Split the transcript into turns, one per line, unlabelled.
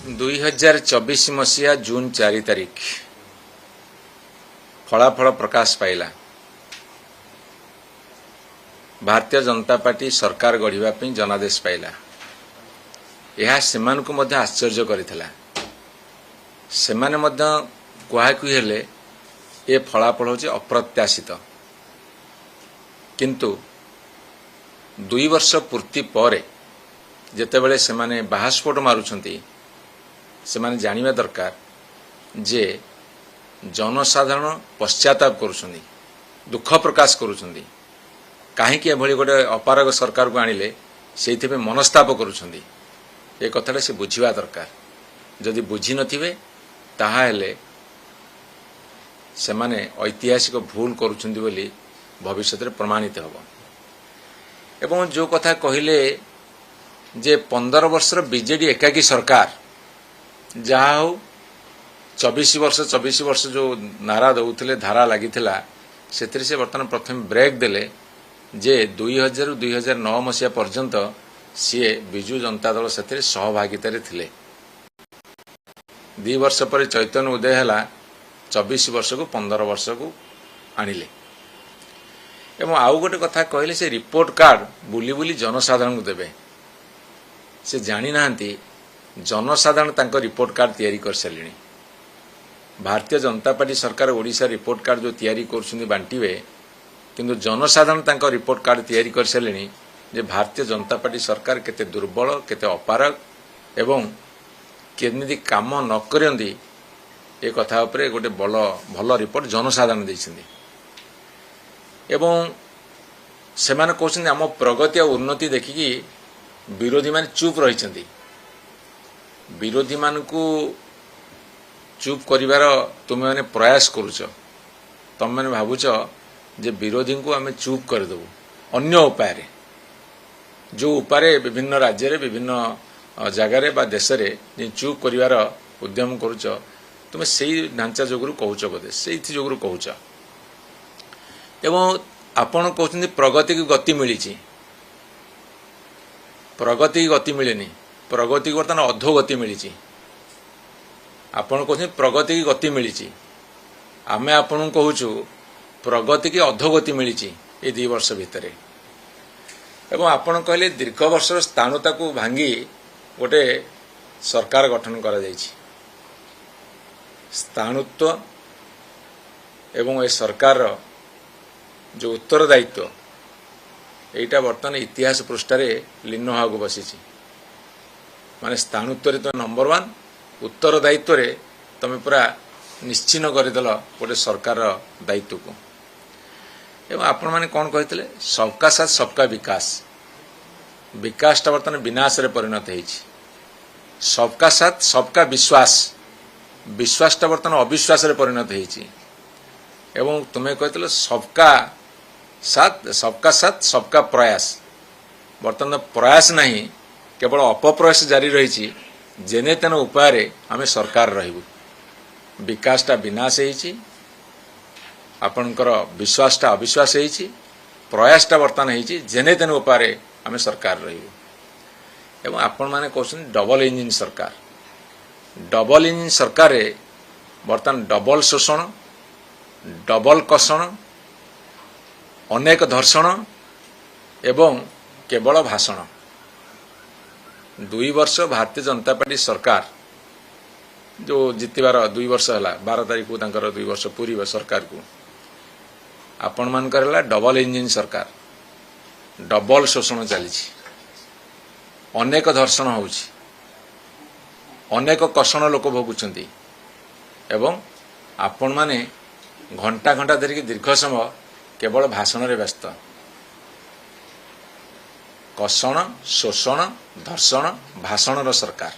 2024 मसीहा जून 4 तारिख फलाफल प्रकाश पाइला। भारतीय जनता पार्टी सरकार गढ़िबा पई जनादेश पाइला। यह सेमान को मध्य आश्चर्य करिथिला। सेमाने मध्य कुहाकुई हेले ए फलाफल होची अप्रत्याशित, किंतु 2 वर्ष पूर्ति परे जेतेबेले सेमाने बाहास्फोट मारुछंती सेमाने जानिबा दरकार जे जनसाधारण पश्चाताप करुछंती, दुख प्रकाश करुछंती, काहेकि एभली गोटे अपारग सरकार को आनिले सेइथिबे मनस्ताप करुछंती। ए कथाटा से बुझिबा दरकार। जदि बुझी नथिबे ताहा हेले सेमाने ऐतिहासिक भूल करुछंती बोली भविष्य में प्रमाणित हबो। एवं जो कथा कहिले जे 15 वर्षर बीजेडी एकाकी सरकार जहा हो 24 वर्ष जो नारा दउथिले धारा लागिथिला सेतिर से वर्तमान प्रथम ब्रेक देले जे 2000 रु 2009 मसीहा पर्यंत सीए बिजु जनता दल सेतिर सहभागितारे थिले। 2 वर्ष पर चैतन्य उदय हला 24 वर्ष को 15 वर्ष को आनिले। एवं आउ गोटे कथा कहले से रिपोर्ट कार्ड बुली बुली जनसाधारण को देबे। से जानी नांती जनसाधारण तांको रिपोर्ट कार्ड तैयारी कर सारिणी। भारतीय जनता पार्टी सरकार ओडिशा रिपोर्ट कार्ड जो तैयारी करछुंदी बांटीबे, किंतु जनसाधारण तांको रिपोर्ट कार्ड तैयारी कर सारिणी जे भारतीय जनता पार्टी सरकार केते दुर्बल, केते अपारग एवं केमिति काम न करंदी ए कथा उपरे गोटे भल रिपोर्ट जनसाधारण दैछिंदी। एवं सेमाने कहछिंदी आम प्रगति और उन्नति देखिकी विरोधी मान चुप रही। विरोधी मान को चुप करिवार तुम मैंने प्रयास करुच। तुम मैंने भावुच जे विरोधी को आम चुप करदेबू अन्य उपाय, जो उपाय विभिन्न राज्य विभिन्न जगार बा देश में चुप करिवार उद्यम करुच। तुम से ढांचा जोगुरु कहूच, बोधे से जोगुरु कहूच। एवं आपण कहते प्रगति की गति मिली। प्रगति की गति मिलेनी, प्रगति को बर्तमान अधोगति मिली। आपण कहते प्रगति की गति मिली, आमे आपण कहूचु प्रगति की अधोगति मिली ए 2 वर्ष भितर। एवं आपण कहले दीर्घ वर्ष स्थाणुता को भांगी गोटे सरकार गठन करा जायछि। स्थाणुत्व एवं ए सरकार जो उत्तरदायित्व एटा बर्तमान इतिहास पृष्ठारे लीन होगा बसी। माने स्थाणुत्व तो नंबर 1, उत्तरदायित्व तुम पूरा निश्चिन्न करदेल गोटे सरकार दायित्व को। एवं आपण मैंने कौन कहते सबका साथ सबका विकास। विकासटा बर्तमान विनाश रे परिणत होइछि। सबका साथ सबका विश्वास, विश्वासटा बर्तमान अविश्वास रे परिणत होइछि। एवं तुम्हें कहते सबका साथ सबका प्रयास। बर्तमान प्रयास नहीं, केवल अपप्रयास जारी रही। जेने तेने उपाय आम सरकार रहिबु। विकासटा विनाश होइछि, आपणकर विश्वासटा अविश्वास होइछि, प्रयासटा बर्तमान होइछि जेने तेने उपाय आम सरकार रहिबु। एवं आपण माने कहछन डबल इंजिन सरकार। डबल इंजिन सरकार रे बर्तमान डबल शोषण, डबल कषण, अनेक धर्षण एवं केवल भाषण। 2 वर्ष भारतीय जनता पार्टी सरकार जो जितबार 2 वर्ष है 12 तारीख को 2 वर्ष पूरी सरकार को आपण मान करला डबल इंजिन सरकार। डबल शोषण चली, अनेक धर्षण होउछि, अनेक कषण लोक भोगुछंती एवं आपण माने घंटा घंटा धरिकी दीर्घ समय केवल भाषण रे व्यस्त। कषण, शोषण, धर्षण, भाषण सरकार।